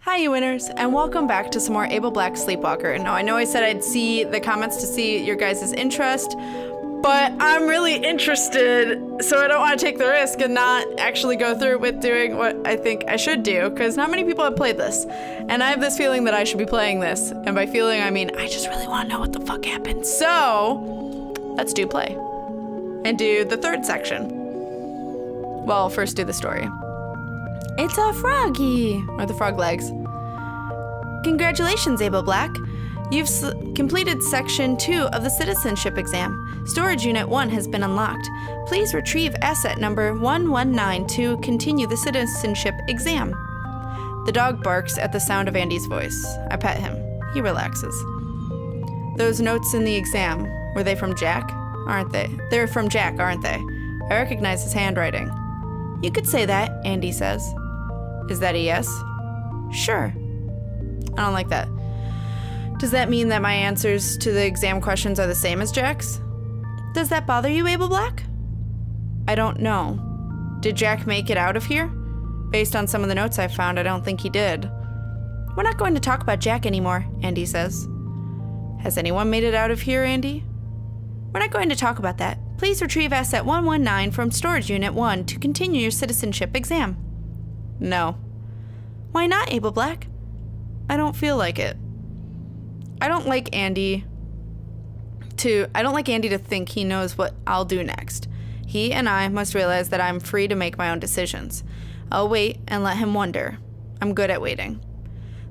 Hi, you winners, and welcome back to some more Able Black Sleepwalker. Now, I know I said I'd see the comments to see your guys' interest, but I'm really interested, so I don't want to take the risk and not actually go through with doing what I think I should do, because not many people have played this, and I have this feeling that I should be playing this, and by feeling, I mean I just really want to know what the fuck happened. So, let's do play, and do the third section. Well, first do the story. It's a froggy, or the frog legs. Congratulations, Able Black. You've completed Section 2 of the Citizenship exam. Storage Unit 1 has been unlocked. Please retrieve asset number 119 to continue the Citizenship exam. The dog barks at the sound of Andy's voice. I pet him. He relaxes. Those notes in the exam, were they from Jack? Aren't they? They're from Jack, aren't they? I recognize his handwriting. You could say that, Andy says. Is that a yes? Sure. I don't like that. Does that mean that my answers to the exam questions are the same as Jack's? Does that bother you, Able Black? I don't know. Did Jack make it out of here? Based on some of the notes I found, I don't think he did. We're not going to talk about Jack anymore, Andy says. Has anyone made it out of here, Andy? We're not going to talk about that. Please retrieve asset 119 from Storage Unit 1 to continue your citizenship exam. No. Why not, Able Black? I don't feel like it. I don't like Andy to think he knows what I'll do next. He and I must realize that I'm free to make my own decisions. I'll wait and let him wonder. I'm good at waiting.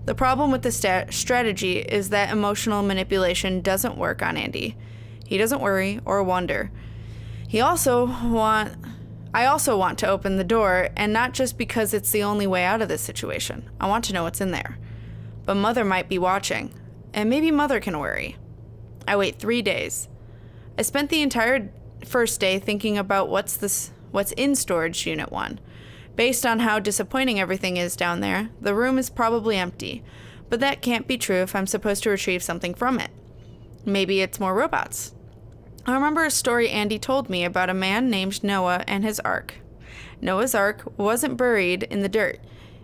The problem with the strategy is that emotional manipulation doesn't work on Andy. He doesn't worry or wonder. I also want to open the door, and not just because it's the only way out of this situation. I want to know what's in there. But Mother might be watching, and maybe Mother can worry. I wait 3 days. I spent the entire first day thinking about what's in Storage Unit 1. Based on how disappointing everything is down there, the room is probably empty. But that can't be true if I'm supposed to retrieve something from it. Maybe it's more robots. I remember a story Andy told me about a man named Noah and his Ark. Noah's Ark wasn't buried in the dirt.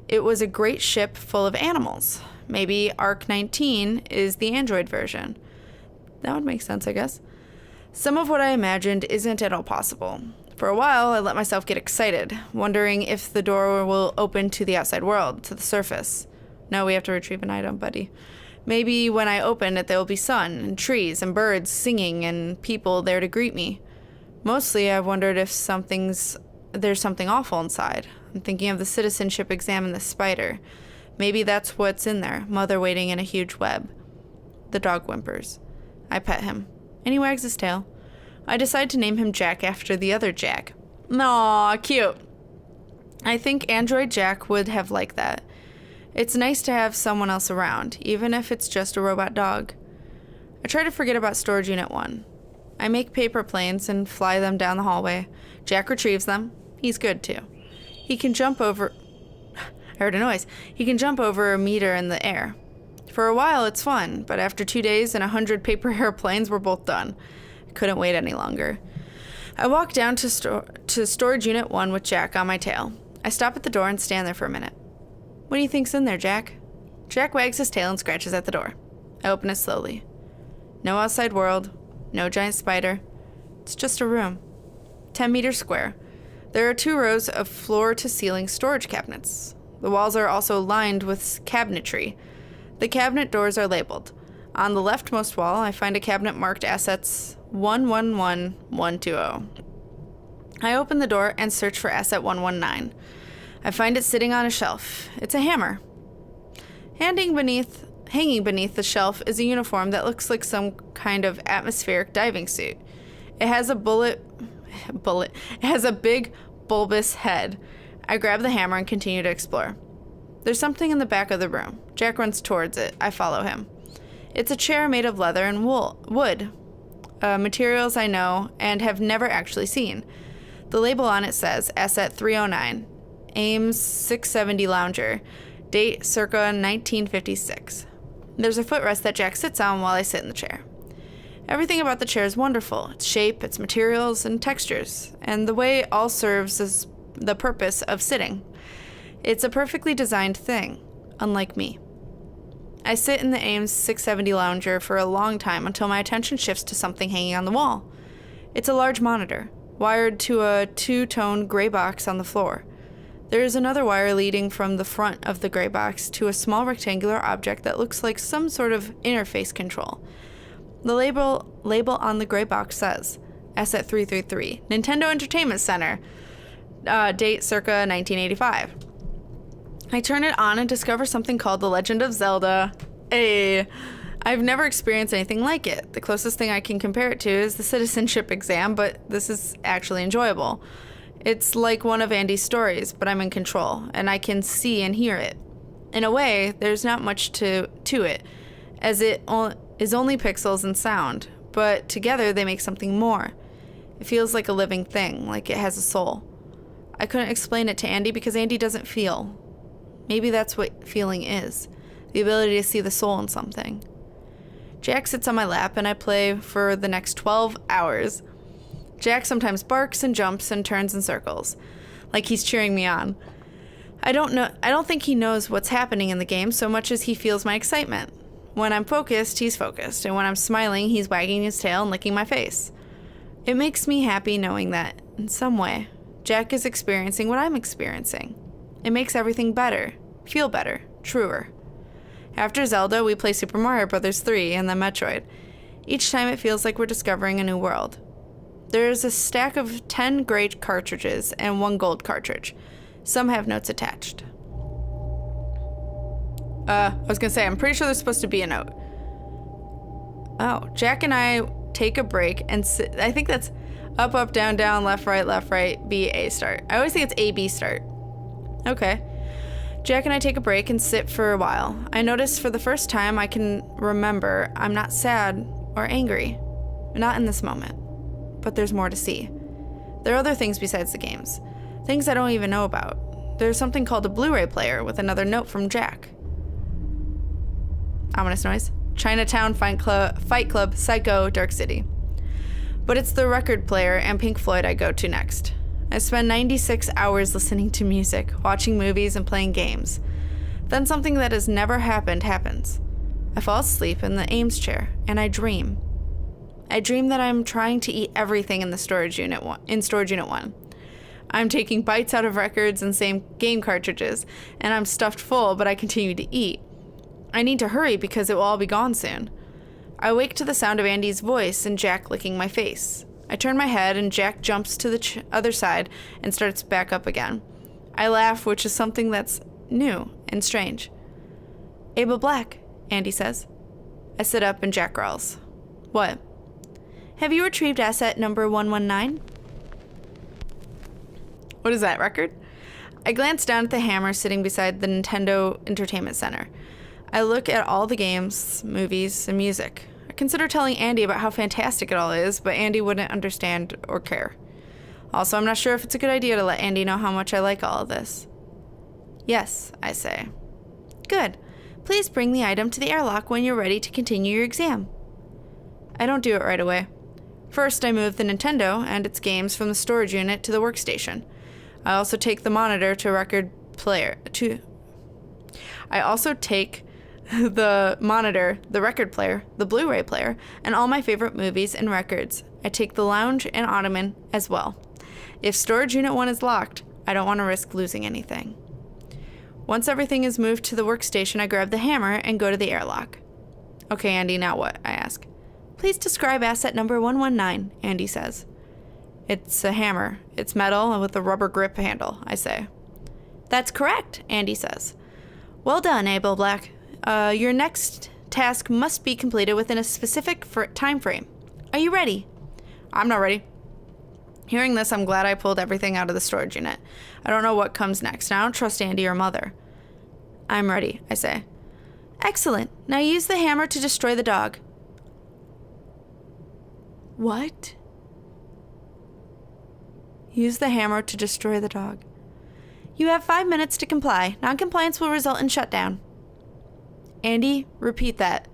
It was a great ship full of animals. Maybe Ark 19 is the Android version. That would make sense, I guess. Some of what I imagined isn't at all possible. For a while, I let myself get excited, wondering if the door will open to the outside world, to the surface. No, we have to retrieve an item, buddy. Maybe when I open it, there will be sun and trees and birds singing and people there to greet me. Mostly, I've wondered if there's something awful inside. I'm thinking of the citizenship exam and the spider. Maybe that's what's in there, Mother waiting in a huge web. The dog whimpers. I pet him, and he wags his tail. I decide to name him Jack after the other Jack. Aw, cute. I think Android Jack would have liked that. It's nice to have someone else around, even if it's just a robot dog. I try to forget about Storage Unit 1. I make paper planes and fly them down the hallway. Jack retrieves them. He's good, too. He can jump over... I heard a noise. He can jump over a meter in the air. For a while, it's fun, but after 2 days and 100 paper airplanes, we're both done. I couldn't wait any longer. I walk down to Storage Unit 1 with Jack on my tail. I stop at the door and stand there for a minute. What do you think's in there, Jack? Jack wags his tail and scratches at the door. I open it slowly. No outside world. No giant spider. It's just a room. 10 meters square. There are 2 rows of floor-to-ceiling storage cabinets. The walls are also lined with cabinetry. The cabinet doors are labeled. On the leftmost wall, I find a cabinet marked assets 111120. I open the door and search for asset 119. I find it sitting on a shelf. It's a hammer. Hanging beneath the shelf is a uniform that looks like some kind of atmospheric diving suit. It has a It has a big, bulbous head. I grab the hammer and continue to explore. There's something in the back of the room. Jack runs towards it. I follow him. It's a chair made of leather and wood. Materials I know and have never actually seen. The label on it says Asset 309. Ames 670 Lounger. Date circa 1956. There's a footrest that Jack sits on while I sit in the chair. Everything about the chair is wonderful. Its shape, its materials, and textures, and the way it all serves as the purpose of sitting. It's a perfectly designed thing. unlike me. I sit in the Ames 670 lounger for a long time until my attention shifts to something hanging on the wall. It's a large monitor, wired to a two-tone gray box on the floor. There is another wire leading from the front of the gray box to a small rectangular object that looks like some sort of interface control. The label on the gray box says, Asset333, Nintendo Entertainment Center, date circa 1985. I turn it on and discover something called The Legend of Zelda. I've never experienced anything like it. The closest thing I can compare it to is the Citizenship exam, but this is actually enjoyable. It's like one of Andy's stories, but I'm in control, and I can see and hear it. In a way, there's not much to it, as it is only pixels and sound, but together they make something more. It feels like a living thing, like it has a soul. I couldn't explain it to Andy because Andy doesn't feel. Maybe that's what feeling is, the ability to see the soul in something. Jack sits on my lap and I play for the next 12 hours. Jack sometimes barks and jumps and turns in circles, like he's cheering me on. I don't think he knows what's happening in the game so much as he feels my excitement. When I'm focused, he's focused, and when I'm smiling, he's wagging his tail and licking my face. It makes me happy knowing that, in some way, Jack is experiencing what I'm experiencing. It makes everything better, feel better, truer. After Zelda, we play Super Mario Bros. 3 and then Metroid. Each time it feels like we're discovering a new world. There is a stack of 10 gray cartridges and 1 gold cartridge. Some have notes attached. I was gonna say, I'm pretty sure there's supposed to be a note. Oh, Jack and I take a break and sit. I think that's up, up, down, down, left, right, B, A, start. I always think it's A, B, start. Okay. Jack and I take a break and sit for a while. I notice for the first time I can remember I'm not sad or angry. Not in this moment. But there's more to see. There are other things besides the games. Things I don't even know about. There's something called a Blu-ray player with another note from Jack. Ominous noise. Chinatown, Fight Club, Psycho, Dark City. But it's the record player and Pink Floyd I go to next. I spend 96 hours listening to music, watching movies, and playing games. Then something that has never happened happens. I fall asleep in the Ames chair, and I dream. I dream that I'm trying to eat everything in Storage Unit 1. I'm taking bites out of records and same game cartridges, and I'm stuffed full, but I continue to eat. I need to hurry because it will all be gone soon. I wake to the sound of Andy's voice and Jack licking my face. I turn my head and Jack jumps to the other side and starts back up again. I laugh, which is something that's new and strange. Abel Black, Andy says. I sit up and Jack growls. What? Have you retrieved asset number 119? What is that, record? I glance down at the hammer sitting beside the Nintendo Entertainment Center. I look at all the games, movies, and music. I consider telling Andy about how fantastic it all is, but Andy wouldn't understand or care. Also, I'm not sure if it's a good idea to let Andy know how much I like all of this. Yes, I say. Good. Please bring the item to the airlock when you're ready to continue your exam. I don't do it right away. First, I move the Nintendo and its games from the storage unit to the workstation. I also take the monitor to record player I also take the monitor, the record player, the Blu-ray player, and all my favorite movies and records. I take the lounge and ottoman as well. If storage unit 1 is locked, I don't want to risk losing anything. Once everything is moved to the workstation, I grab the hammer and go to the airlock. Okay, Andy, now what? I ask. Please describe asset number 119, Andy says. It's a hammer. It's metal and with a rubber grip handle, I say. That's correct, Andy says. Well done, Abel Black. Your next task must be completed within a specific time frame. Are you ready? I'm not ready. Hearing this, I'm glad I pulled everything out of the storage unit. I don't know what comes next, and I don't trust Andy or Mother. I'm ready, I say. Excellent. Now use the hammer to destroy the dog. What? Use the hammer to destroy the dog. You have 5 minutes to comply. Noncompliance will result in shutdown. Andy, repeat that.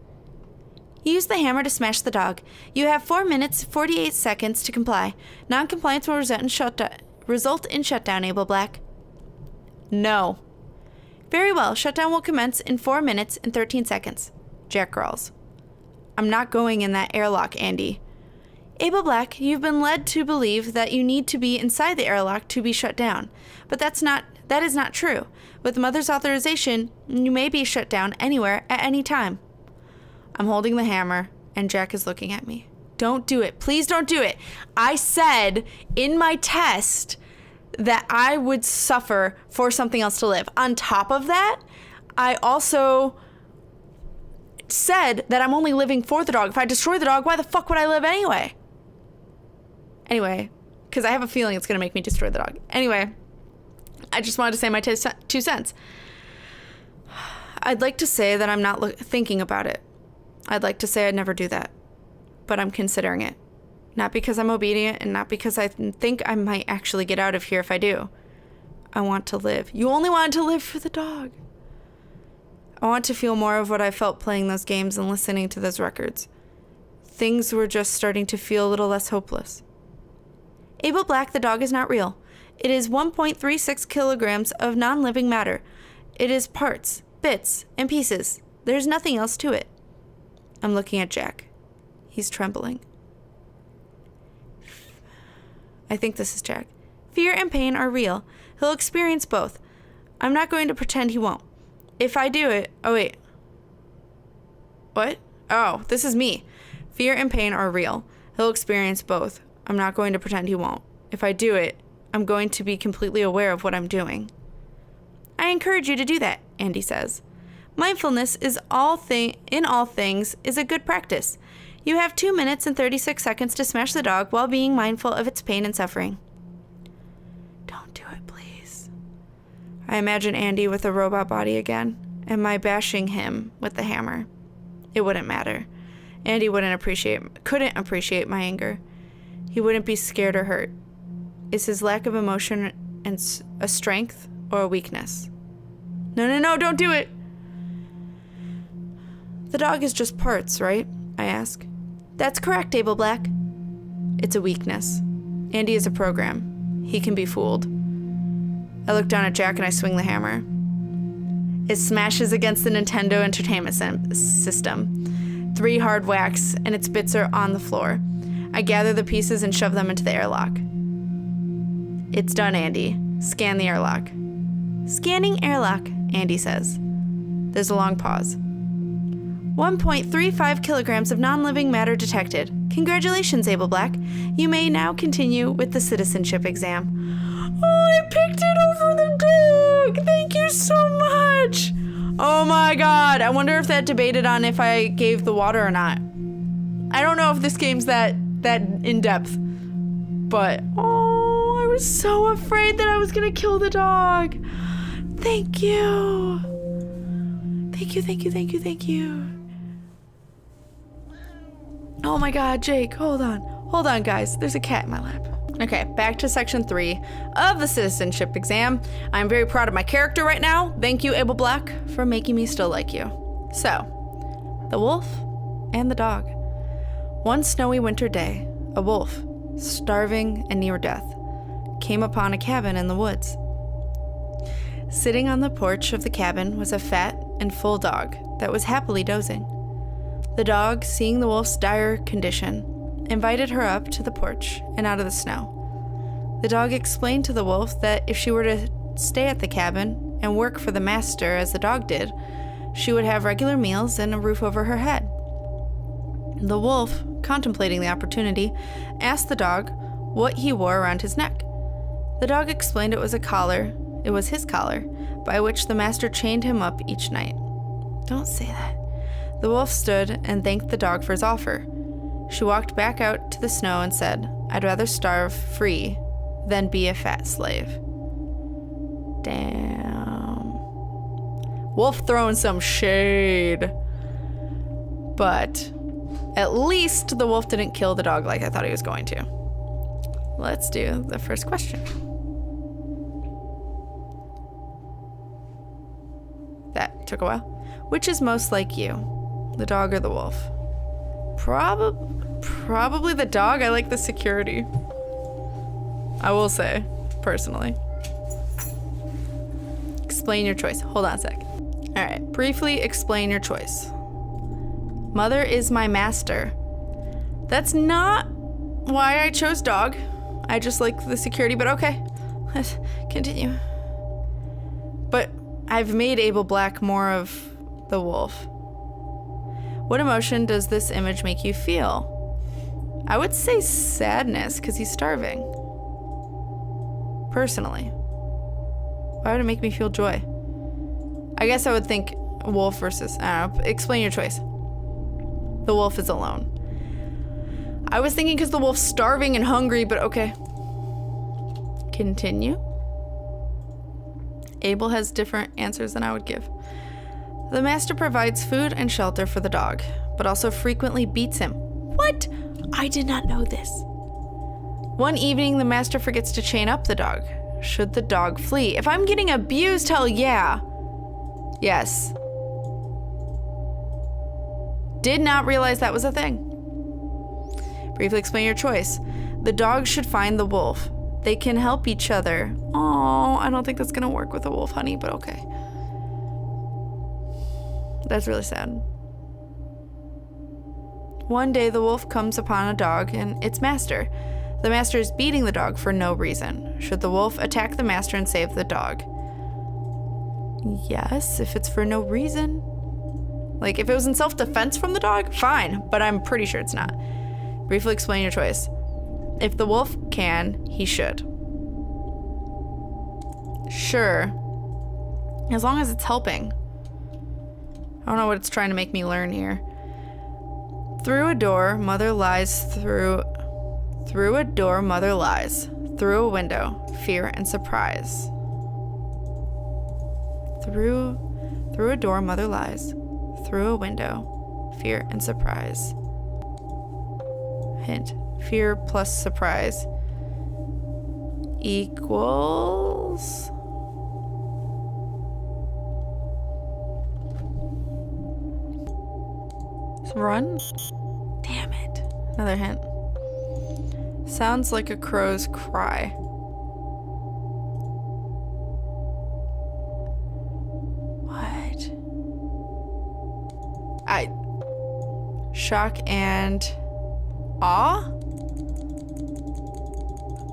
Use the hammer to smash the dog. You have 4 minutes, 48 seconds to comply. Noncompliance will result in shutdown, Abel Black. No. Very well, shutdown will commence in 4 minutes and 13 seconds. Jack growls. I'm not going in that airlock, Andy. Abel Black, you've been led to believe that you need to be inside the airlock to be shut down. But that is not true. With Mother's authorization, you may be shut down anywhere at any time. I'm holding the hammer, and Jack is looking at me. Don't do it. Please don't do it. I said in my test that I would suffer for something else to live. On top of that, I also said that I'm only living for the dog. If I destroy the dog, why the fuck would I live anyway? Anyway, because I have a feeling it's going to make me destroy the dog. Anyway, I just wanted to say my 2 cents. I'd like to say that I'm not thinking about it. I'd like to say I'd never do that. But I'm considering it. Not because I'm obedient and not because I think I might actually get out of here if I do. I want to live. You only wanted to live for the dog. I want to feel more of what I felt playing those games and listening to those records. Things were just starting to feel a little less hopeless. Abel Black, the dog is not real. It is 1.36 kilograms of non-living matter. It is parts, bits, and pieces. There's nothing else to it. I'm looking at Jack. He's trembling. I think this is Jack. Fear and pain are real. He'll experience both. I'm not going to pretend he won't. If I do it... Oh, wait. What? Oh, this is me. Fear and pain are real. He'll experience both. I'm not going to pretend he won't. If I do it, I'm going to be completely aware of what I'm doing. I encourage you to do that, Andy says. Mindfulness in all things is a good practice. You have 2 minutes and 36 seconds to smash the dog while being mindful of its pain and suffering. Don't do it, please. I imagine Andy with a robot body again, and my bashing him with the hammer. It wouldn't matter. Andy couldn't appreciate my anger. He wouldn't be scared or hurt. Is his lack of emotion and a strength or a weakness? No, don't do it! The dog is just parts, right? I ask. That's correct, Abel Black. It's a weakness. Andy is a program. He can be fooled. I look down at Jack and I swing the hammer. It smashes against the Nintendo Entertainment System. 3 hard whacks, and its bits are on the floor. I gather the pieces and shove them into the airlock. It's done, Andy. Scan the airlock. Scanning airlock, Andy says. There's a long pause. 1.35 kilograms of non-living matter detected. Congratulations, Abel Black. You may now continue with the citizenship exam. Oh, I picked it over the dog! Thank you so much! Oh my god, I wonder if that debated on if I gave the water or not. I don't know if this game's that in-depth. But, oh, I was so afraid that I was gonna kill the dog. Thank you. Thank you. Oh my god, Jake, hold on, guys. There's a cat in my lap. Okay, back to section 3 of the citizenship exam. I'm very proud of my character right now. Thank you, Abel Black, for making me still like you. So, the wolf and the dog. One snowy winter day, a wolf, starving and near death, came upon a cabin in the woods. Sitting on the porch of the cabin was a fat and full dog that was happily dozing. The dog, seeing the wolf's dire condition, invited her up to the porch and out of the snow. The dog explained to the wolf that if she were to stay at the cabin and work for the master as the dog did, she would have regular meals and a roof over her head. The wolf, contemplating the opportunity, asked the dog what he wore around his neck. The dog explained it was a collar. It was his collar, by which the master chained him up each night. Don't say that. The wolf stood and thanked the dog for his offer. She walked back out to the snow and said, I'd rather starve free than be a fat slave. Damn. Wolf throwing some shade. But at least the wolf didn't kill the dog like I thought he was going to. Let's do the first question. That took a while. Which is most like you? The dog or the wolf? Probably the dog. I like the security. I will say, personally. explain your choice. Hold on a sec. All right, briefly explain your choice. Mother is my master. That's not why I chose dog. I just like the security, but okay. Let's continue. But I've made Abel Black more of the wolf. What emotion does this image make you feel? I would say sadness, because he's starving. Personally. Why would it make me feel joy? I guess I would think wolf versus, I don't know, explain your choice. The wolf is alone. I was thinking because the wolf's starving and hungry, but okay. Continue. Abel has different answers than I would give. The master provides food and shelter for the dog, but also frequently beats him. What? I did not know this. One evening, the master forgets to chain up the dog. Should the dog flee? If I'm getting abused, hell yeah. Yes. Did not realize that was a thing. Briefly explain your choice. The dog should find the wolf. They can help each other. Oh, I don't think that's gonna work with a wolf, honey, but okay. That's really sad. One day, the wolf comes upon a dog and its master. The master is beating the dog for no reason. Should the wolf attack the master and save the dog? Yes, if it's for no reason. Like, if it was in self-defense from the dog, fine, but I'm pretty sure it's not. Briefly explain your choice. If the wolf can, he should. Sure. As long as it's helping. I don't know what it's trying to make me learn here. Through a door, mother lies through a door, mother lies. Through a window, fear and surprise. Through a door, mother lies. Through a window, fear and surprise. Hint, fear plus surprise equals... Run? Damn it. Another hint. Sounds like a crow's cry. What? Shock and awe?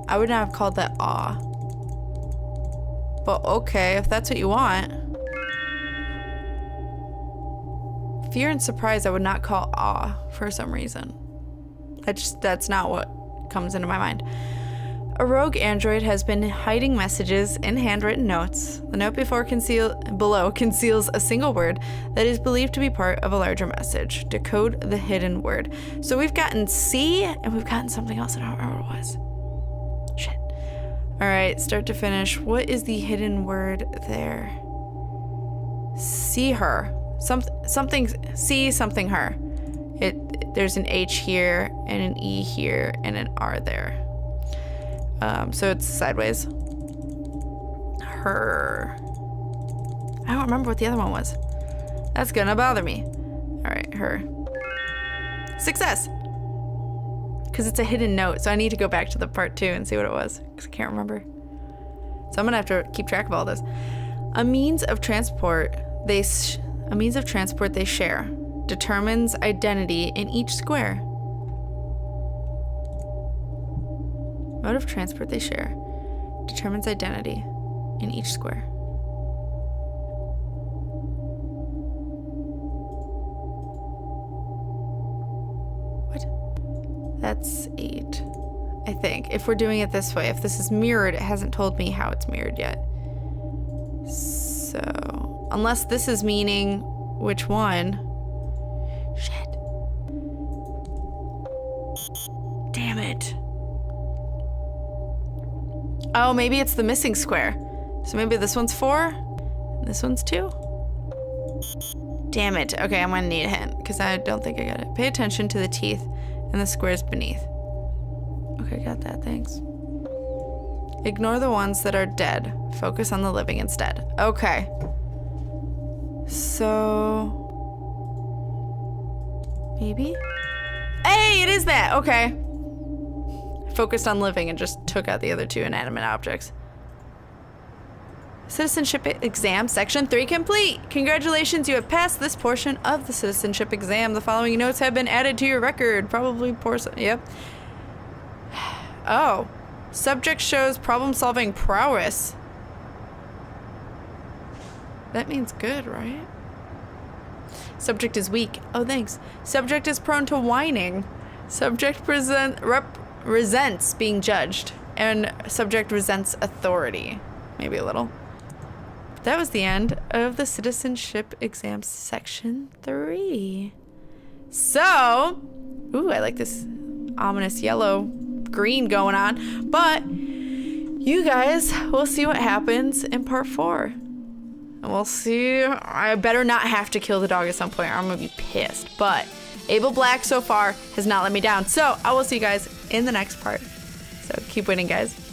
I would not have called that awe. But okay, if that's what you want. Fear and surprise I would not call awe for some reason. That's not what comes into my mind. A rogue android has been hiding messages in handwritten notes. The note below conceals a single word that is believed to be part of a larger message. Decode the hidden word. So we've gotten C and we've gotten something else. I don't remember what it was. Shit. All right, start to finish. What is the hidden word there? See her. Something. See something her. There's an H here and an E here and an R there. So it's sideways. Her. I don't remember what the other one was. That's gonna bother me. All right, her. Success. Because it's a hidden note, so I need to go back to the part 2 and see what it was, because I can't remember. So I'm gonna have to keep track of all this. A means of transport they share determines identity in each square. Mode of transport they share determines identity in each square. What? That's 8, I think. If we're doing it this way, if this is mirrored, it hasn't told me how it's mirrored yet. So, unless this is meaning which one? Shit. Damn it. Oh, maybe it's the missing square. So maybe this one's 4, and this one's 2. Damn it. Okay, I'm gonna need a hint, because I don't think I got it. Pay attention to the teeth and the squares beneath. Okay, got that, thanks. Ignore the ones that are dead. Focus on the living instead. Okay. So... maybe? Hey, it is that! Okay. Focused on living and just took out the other 2 inanimate objects. Citizenship exam, section 3 complete. Congratulations, you have passed this portion of the citizenship exam. The following notes have been added to your record. Probably poor, yep. Oh, subject shows problem-solving prowess. That means good, right? Subject is weak. Oh, thanks. Subject is prone to whining. Subject resents being judged. And subject resents authority. Maybe a little. That was the end of the citizenship exam section 3. So, ooh, I like this ominous yellow green going on. But you guys, we'll see what happens in part 4. And we'll see. I better not have to kill the dog at some point or I'm gonna be pissed. But Abel Black so far has not let me down. So I will see you guys in the next part. So keep winning, guys.